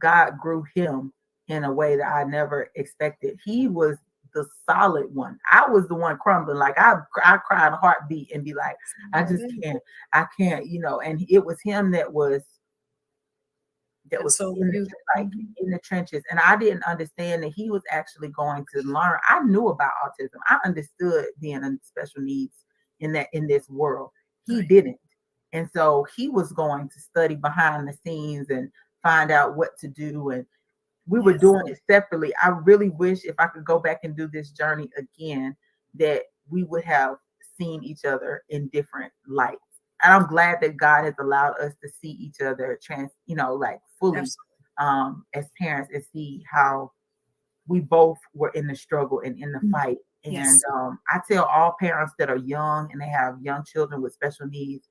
God grew him in a way that I never expected. He was the solid one. I was the one crumbling. Like, I cry in a heartbeat and be like, I can't, and it was him that was so in the trenches. And I didn't understand that he was actually going to learn. I knew about autism. I understood being a special needs in this world. He didn't. And so he was going to study behind the scenes and find out what to do. And we were doing it separately. I really wish, if I could go back and do this journey again, that we would have seen each other in different lights. And I'm glad that God has allowed us to see each other fully as parents, and see how we both were in the struggle and in the fight. And I tell all parents that are young and they have young children with special needs,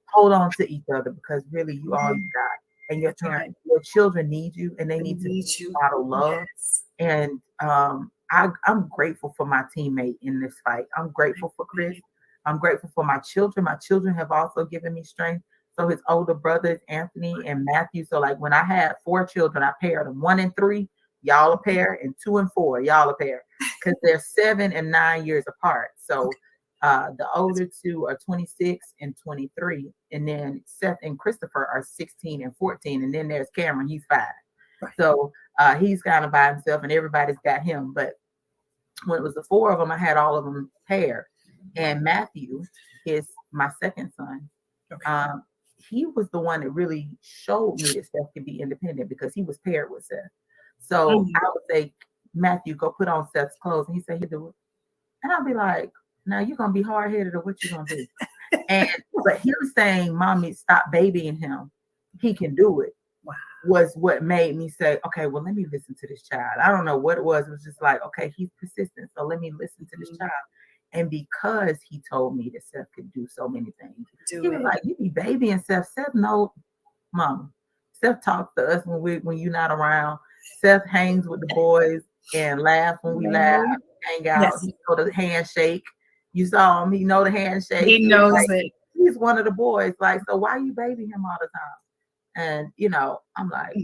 hold on to each other, because really you all you got. And your parents, your children need you, and they need to model love. And I'm grateful for my teammate in this fight. I'm grateful for Chris. I'm grateful for my children. My children have also given me strength. So his older brothers, Anthony and Matthew. So like when I had 4 children, I paired them 1 and 3, y'all a pair, and 2 and 4, y'all a pair, because they're 7 and 9 years apart. So the older 2 are 26 and 23, and then Seth and Christopher are 16 and 14, and then there's Cameron, he's 5. Right. So he's kind of by himself, and everybody's got him. But when it was the 4 of them, I had all of them paired. And Matthew is my second son. Okay. He was the one that really showed me that Seth could be independent because he was paired with Seth. So I would say, Matthew, go put on Seth's clothes. And he said he'd do it. And I'll be like, now you're going to be hard-headed, or what you going to do? But him saying, Mommy, stop babying him, he can do it, was what made me say, okay, well, let me listen to this child. I don't know what it was. It was just like, okay, he's persistent, so let me listen to this child. And because he told me that Seth could do so many things, he was like, you be babying Seth. Seth, no, Mama. Seth talks to us when you're not around. Seth hangs with the boys and laugh when we laugh, hang out. Yes. He know the handshake. You saw him. He know the handshake. He knows it. He's one of the boys. Like, so why you babying him all the time? And, I'm like,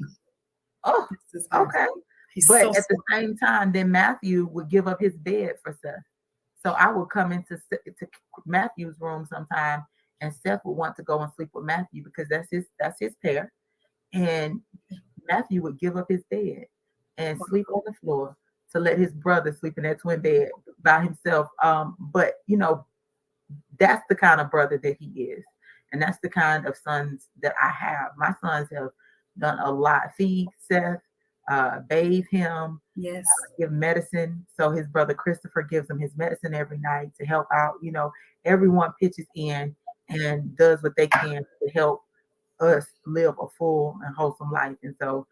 oh, okay. But so at the same time, then Matthew would give up his bed for Seth. So I would come into Matthew's room sometime, and Seth would want to go and sleep with Matthew because that's his pair. And Matthew would give up his bed and sleep on the floor to let his brother sleep in that twin bed by himself. But that's the kind of brother that he is, and that's the kind of sons that I have. My sons have done a lot. Feed Seth, bathe him, give medicine. So his brother Christopher gives him his medicine every night to help out. Everyone pitches in and does what they can to help us live a full and wholesome life. And so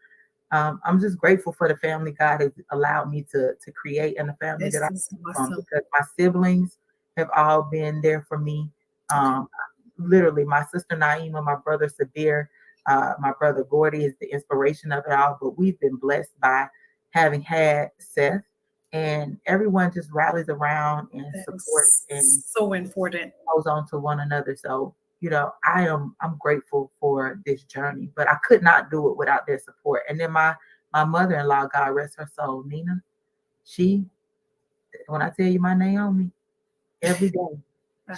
I'm just grateful for the family God has allowed me to create, and the family that I'm from, because my siblings have all been there for me. Literally, my sister Naima, my brother Sabir, my brother Gordy is the inspiration of it all. But we've been blessed by having had Seth, and everyone just rallies around and supports and so important, goes on to one another. So I'm grateful for this journey, but I could not do it without their support. And then my mother-in-law, God rest her soul, Nina, when I tell you my Naomi, every day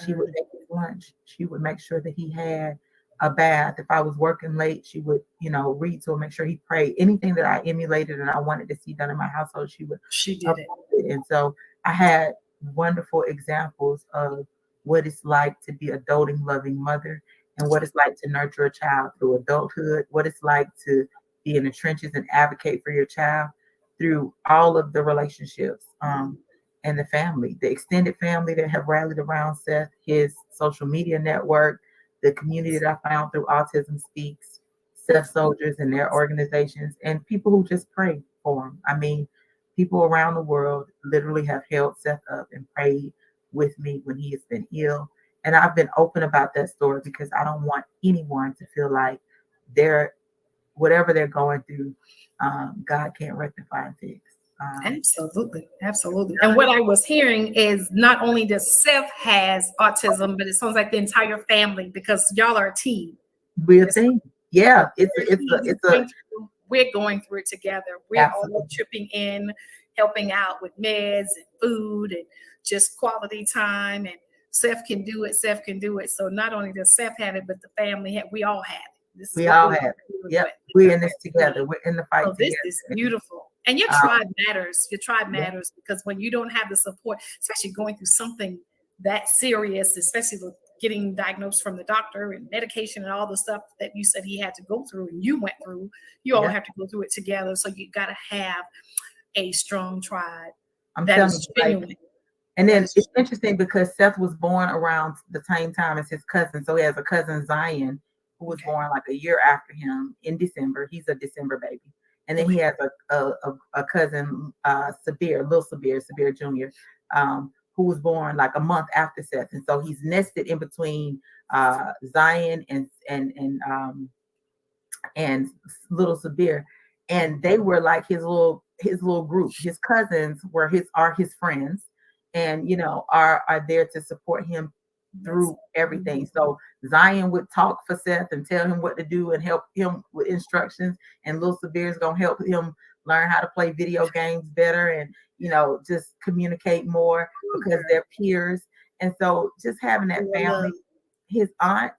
she would make his lunch. She would make sure that he had a bath. If I was working late, she would, read to him, make sure he prayed. Anything that I emulated and I wanted to see done in my household, she did it. And so I had wonderful examples of what it's like to be a doting, loving mother, and what it's like to nurture a child through adulthood, what it's like to be in the trenches and advocate for your child through all of the relationships and the family, the extended family that have rallied around Seth, his social media network, the community that I found through Autism Speaks, Seth Soldiers and their organizations, and people who just pray for him. I mean, people around the world literally have held Seth up and prayed with me when he has been ill. And I've been open about that story because I don't want anyone to feel like whatever they're going through, God can't rectify and fix. Absolutely. And what I was hearing is not only does Seth has autism, but it sounds like the entire family, because y'all are a team. We're a team. Yeah, we're going through it together. We're all chipping in, helping out with meds and food and just quality time. And Seth can do it. So not only does Seth have it, but the family we all have it. We all have it. Yep. We're in this together. We're in the fight together. This is beautiful. And your tribe matters. Your tribe matters because when you don't have the support, especially going through something that serious, especially with getting diagnosed from the doctor and medication and all the stuff that you said he had to go through and you went through, you all have to go through it together. So you got to have a strong tribe. That is genuine. And then it's interesting because Seth was born around the same time as his cousin. So he has a cousin, Zion, who was born like a year after him in December. He's a December baby. And then he has a cousin, Sabir Jr., who was born like a month after Seth. And so he's nested in between Zion and little Sabir. And they were like his little group. His cousins are his friends, and are there to support him through everything. So Zion would talk for Seth and tell him what to do and help him with instructions. And Lil Severe's gonna help him learn how to play video games better and just communicate more because they're peers. And so just having that family, his aunt,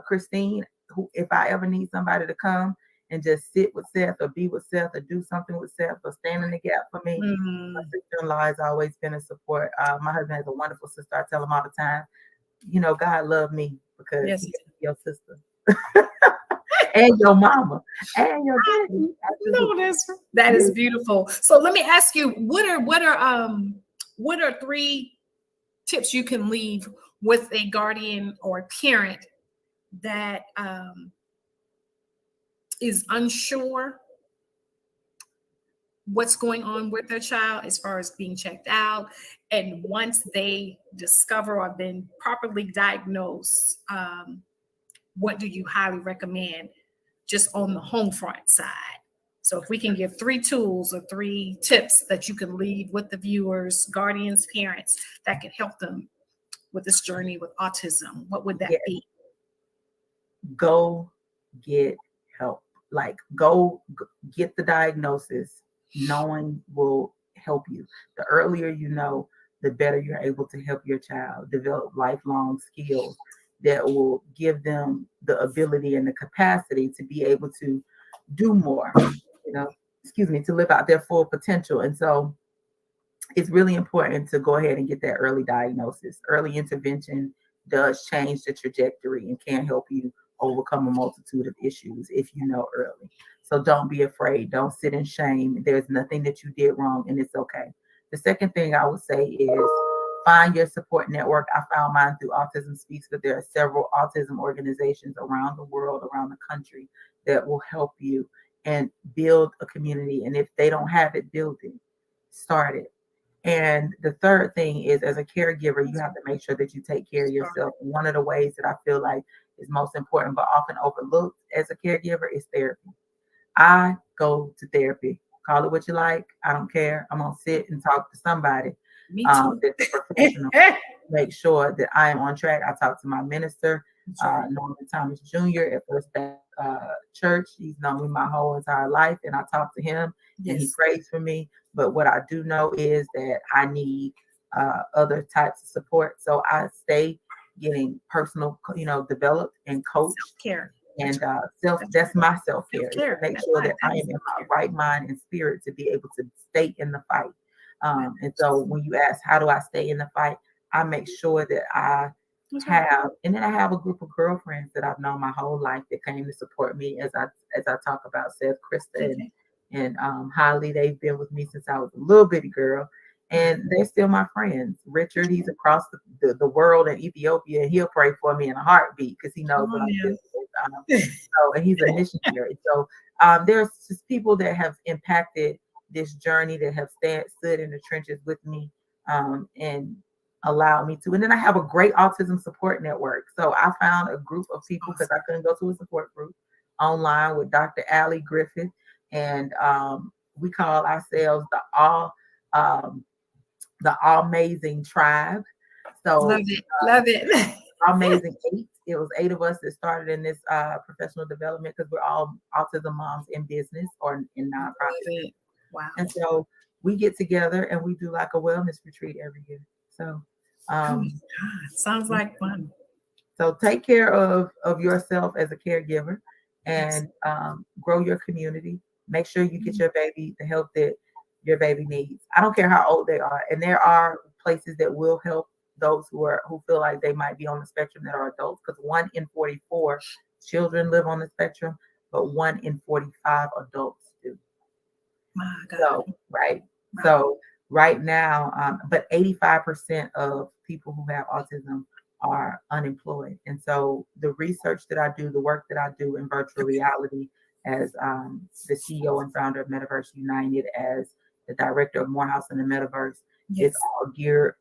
Christine, who if I ever need somebody to come and just sit with Seth or be with Seth or do something with Seth or stand in the gap for me. My sister-in-law has always been a support. My husband has a wonderful sister. I tell him all the time, God loved me because he's your sister. And your mama and your daddy. No, that is beautiful. So let me ask you, what are 3 tips you can leave with a guardian or parent that is unsure what's going on with their child as far as being checked out, and once they discover or been properly diagnosed, what do you highly recommend just on the home front side? So if we can give 3 tools or 3 tips that you can leave with the viewers, guardians, parents, that could help them with this journey with autism, what would that be? Go get help. Like go get the diagnosis. No one will help you. The earlier you know, the better you're able to help your child develop lifelong skills that will give them the ability and the capacity to be able to do more, to live out their full potential. And so it's really important to go ahead and get that early diagnosis. Early intervention does change the trajectory and can help you overcome a multitude of issues if you know early. So don't be afraid. Don't sit in shame. There's nothing that you did wrong and it's okay. The second thing I would say is find your support network. I found mine through Autism Speaks, but there are several autism organizations around the world, around the country that will help you and build a community. And if they don't have it, build it, start it. And the third thing is, as a caregiver, you have to make sure that you take care of yourself. One of the ways that I feel like is most important, but often overlooked as a caregiver, is therapy. I go to therapy. Call it what you like. I don't care. I'm going to sit and talk to somebody that's a professional. Make sure that I am on track. I talk to my minister, Norman Thomas Jr. at First Baptist Church. He's known me my whole entire life, and I talk to him, and he prays for me. But what I do know is that I need other types of support. So I stay getting personal, developed and coached. Self-care. And that's my self-care. To make sure that I am in my right mind and spirit to be able to stay in the fight. And so when you ask, how do I stay in the fight? I make sure that I have a group of girlfriends that I've known my whole life that came to support me as I talk about Seth, Krista, and Holly. They've been with me since I was a little bitty girl, and they're still my friends. Richard, he's across the world in Ethiopia, and he'll pray for me in a heartbeat because he knows what I'm doing. And he's a missionary. So there's just people that have impacted this journey that have stood in the trenches with me and allowed me to. And then I have a great autism support network. So I found a group of people because I couldn't go to a support group online with Dr. Allie Griffith. And we call ourselves the Amazing Tribe. So love it. Amazing 8. It was 8 of us that started in this professional development because we're all autism moms in business or in nonprofit. Wow. And so we get together and we do like a wellness retreat every year. So sounds like fun. So take care of yourself as a caregiver and grow your community. Make sure you get your baby the help that your baby needs. I don't care how old they are. And there are places that will help those who feel like they might be on the spectrum that are adults, because 1 in 44 children live on the spectrum, but 1 in 45 adults do. My God. So, right. Wow. So right now, but 85% of people who have autism are unemployed. And so the research that I do, the work that I do in virtual reality as the CEO and founder of Metaverse United, as the director of Morehouse in the Metaverse, is all geared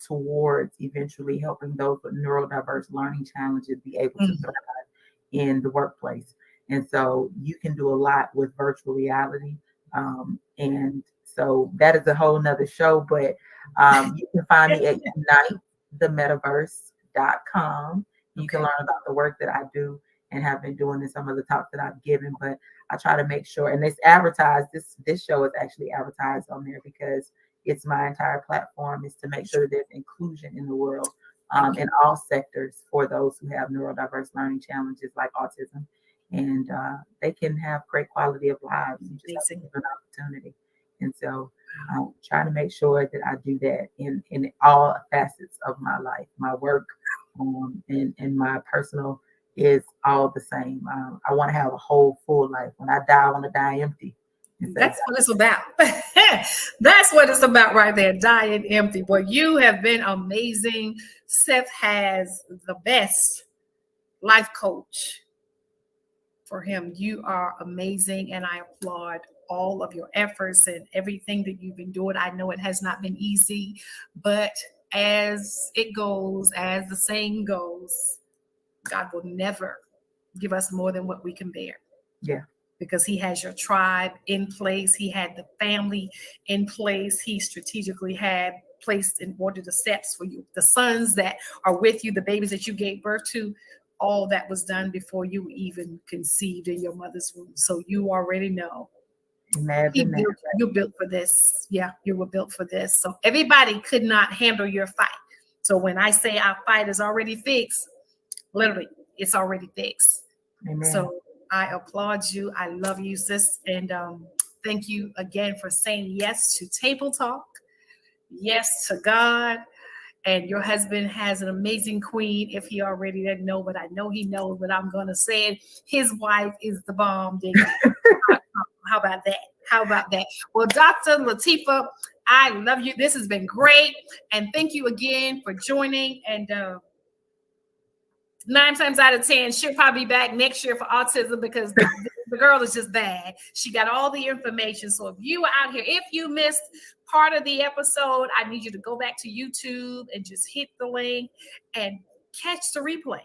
towards eventually helping those with neurodiverse learning challenges be able to thrive in the workplace. And so you can do a lot with virtual reality. And so that is a whole nother show, but you can find me at Unite the Metaverse DivaRG.com. You can learn about the work that I do and have been doing in some of the talks that I've given. But I try to make sure, and it's advertised. This show is actually advertised on there because it's my entire platform is to make sure that there's inclusion in the world in all sectors for those who have neurodiverse learning challenges like autism, and they can have great quality of lives. You just have to give an opportunity. And so I'm trying to make sure that I do that in all facets of my life. My work and my personal is all the same. I want to have a whole full life. When I die, I want to die empty. That's what it's about. That's what it's about right there, dying empty. Boy, you have been amazing. Seth has the best life coach for him. You are amazing, and I applaud all of your efforts and everything that you've been doing. I know it has not been easy, but as it goes, as the saying goes, God will never give us more than what we can bear. Yeah. Because he has your tribe in place. He had the family in place. He strategically had placed in order the steps for you. The sons that are with you, the babies that you gave birth to, all that was done before you even conceived in your mother's womb. So you already know. You're built for this. Yeah, you were built for this. So everybody could not handle your fight. So when I say our fight is already fixed, literally, it's already fixed. Amen. So I applaud you. I love you, sis. And thank you again for saying yes to Table Talk. Yes to God. And your husband has an amazing queen. If he already didn't know, but I know he knows, but I'm going to say it. His wife is the bomb. How about that? How about that? Well, Dr. Latifa, I love you. This has been great. And thank you again for joining. And 9 times out of 10, she'll probably be back next year for autism because the girl is just bad. She got all the information. So if you were out here, if you missed part of the episode, I need you to go back to YouTube and just hit the link and catch the replay.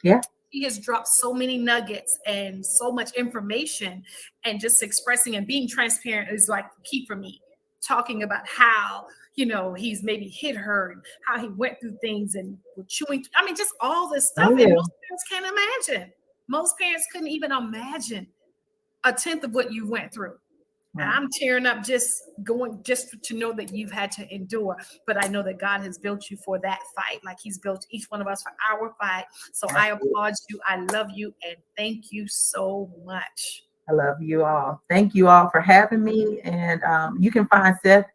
Yeah. He has dropped so many nuggets and so much information, and just expressing and being transparent is like key for me. Talking about how, he's maybe hit her and how he went through things and chewing. I mean, just all this stuff. Oh, yeah. And most parents can't imagine. Most parents couldn't even imagine a tenth of what you went through. And I'm tearing up just to know that you've had to endure. But I know that God has built you for that fight, like he's built each one of us for our fight. So I applaud you. I love you. And thank you so much. I love you all. Thank you all for having me. And you can find Seth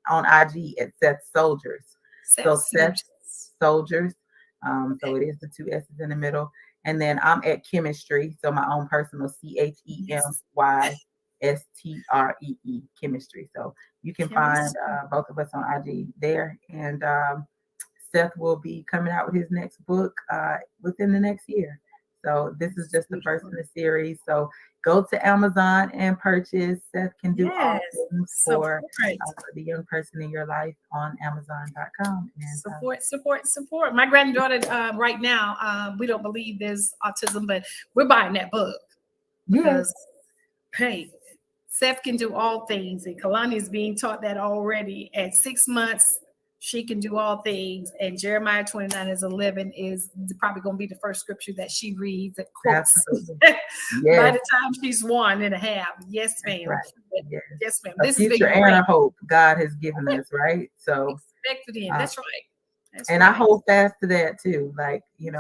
on IG at Seth Soldiers. Seth Soldiers. So it is the 2 S's in the middle. And then I'm at Chemistry. So my own personal CHEMYSTREE Chemistry. So you can find both of us on IG there. And Seth will be coming out with his next book within the next year. So this is just the first in the series. So go to Amazon and purchase. Seth can do all things for the young person in your life on Amazon.com. And support. My granddaughter right now, we don't believe there's autism, but we're buying that book. Because, hey, Seth can do all things. And Kalani is being taught that already at 6 months. She can do all things. And Jeremiah 29:11 is probably going to be the first scripture that she reads and quotes by the time she's 1.5. Yes, ma'am. Right. Yes, ma'am. This future and a hope God has given us, right? So expected in. That's right. I hold fast to that too. Like, and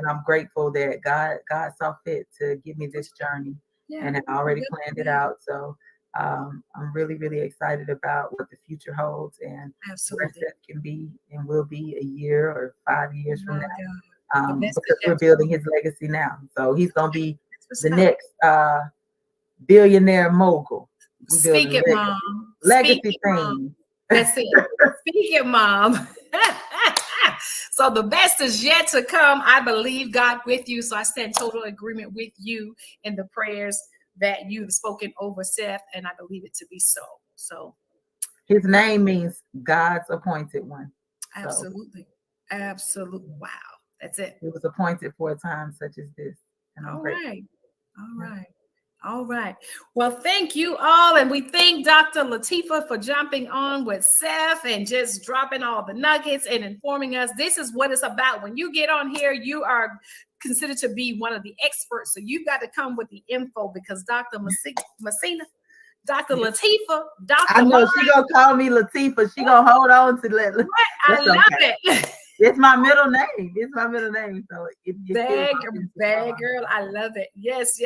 I'm grateful that God saw fit to give me this journey and had already planned it out. So I'm really, really excited about what the future holds and where Seth can be and will be a year or 5 years from now. Because we're building his legacy now. So he's going to be the next billionaire mogul. Speak it, Mom. Legacy thing. That's it. Speak it, Mom. So the best is yet to come. I believe God with you. So I stand total agreement with you in the prayers that you've spoken over Seth, and I believe it to be so. So his name means God's appointed one. Absolutely. So, absolutely. Wow. That's it. He was appointed for a time such as this. And All right. All right. Well, thank you all. And we thank Dr. Latifa for jumping on with Seth and just dropping all the nuggets and informing us. This is what it's about. When you get on here, you are considered to be one of the experts. So you got to come with the info because Dr. Messina, Dr. Latifa, Dr. I know she gonna call me Latifa. She gonna hold on to let. I love it. It's my middle name. It's my middle name. So bad girl. I love it. Yes.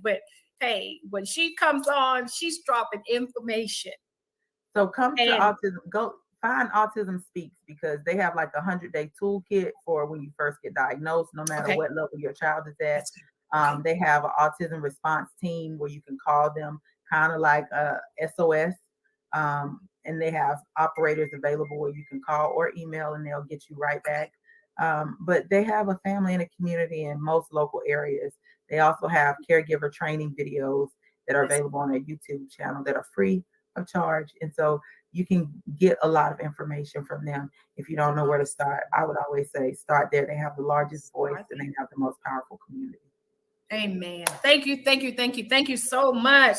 But hey, when she comes on, she's dropping information. So come to Autism. Go find Autism Speaks because they have like a 100-day toolkit for when you first get diagnosed, no matter what level your child is at. They have an autism response team where you can call them, kind of like SOS. And they have operators available where you can call or email and they'll get you right back. But they have a family and a community in most local areas. They also have caregiver training videos that are available on their YouTube channel that are free of charge. And so you can get a lot of information from them. If you don't know where to start, I would always say start there. They have the largest voice and they have the most powerful community. Amen. Thank you so much.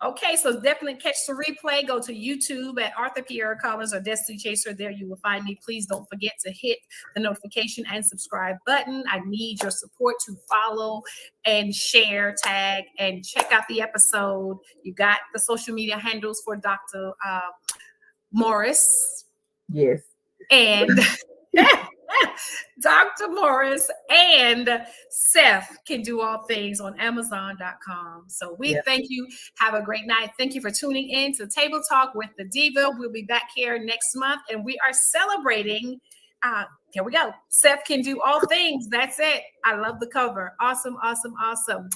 Okay, so definitely catch the replay. Go to YouTube at Arthur Pierre Collins or Destiny Chaser. There you will find me. Please don't forget to hit the notification and subscribe button. I need your support to follow and share, tag, and check out the episode. You got the social media handles for Dr. Morris. Yes. And Dr. Morris and Seth can do all things on Amazon.com. So we thank you. Have a great night. Thank you for tuning in to Table Talk with the Diva. We'll be back here next month and we are celebrating. Here we go. Seth can do all things. That's it. I love the cover. Awesome.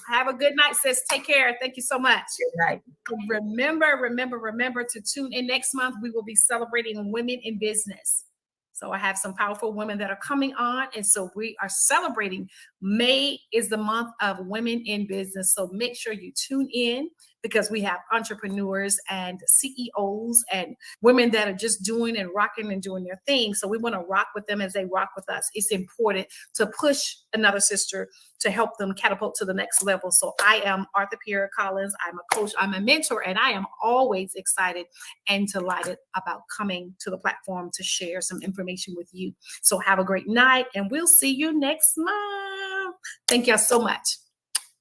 Have a good night, sis. Take care. Thank you so much. Good night. Remember to tune in next month. We will be celebrating women in business. So I have some powerful women that are coming on. And so we are celebrating. May is the month of women in business. So make sure you tune in because we have entrepreneurs and CEOs and women that are just doing and rocking and doing their thing. So we want to rock with them as they rock with us. It's important to push another sister to help them catapult to the next level. So I am Arthur Pierre Collins. I'm a coach. I'm a mentor, and I am always excited and delighted about coming to the platform to share some information with you. So have a great night, and we'll see you next month. Thank y'all so much.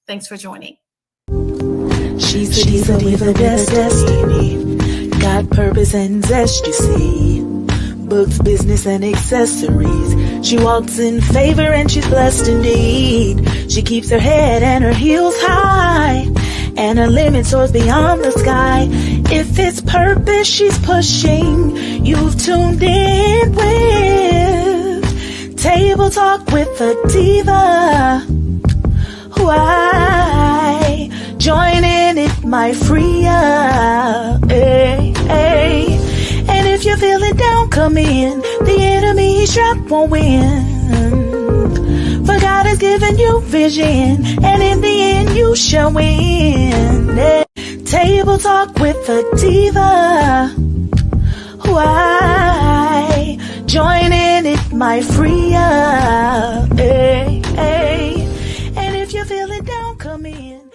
Thanks for joining. She's a diva with a destiny, got purpose and zest, you see. Books, business, and accessories. She walks in favor and she's blessed indeed. She keeps her head and her heels high, and her limit soars beyond the sky. If it's purpose she's pushing, you've tuned in with Table Talk with the Diva. Why? Join in, it might free ya. Hey, hey. And if you're feeling down, come in. The enemy he's trapped won't win. For God has given you vision, and in the end you shall win. Hey. Table Talk with the Diva. Why? Join in, it might free ya. Hey, hey. And if you're feeling down, come in.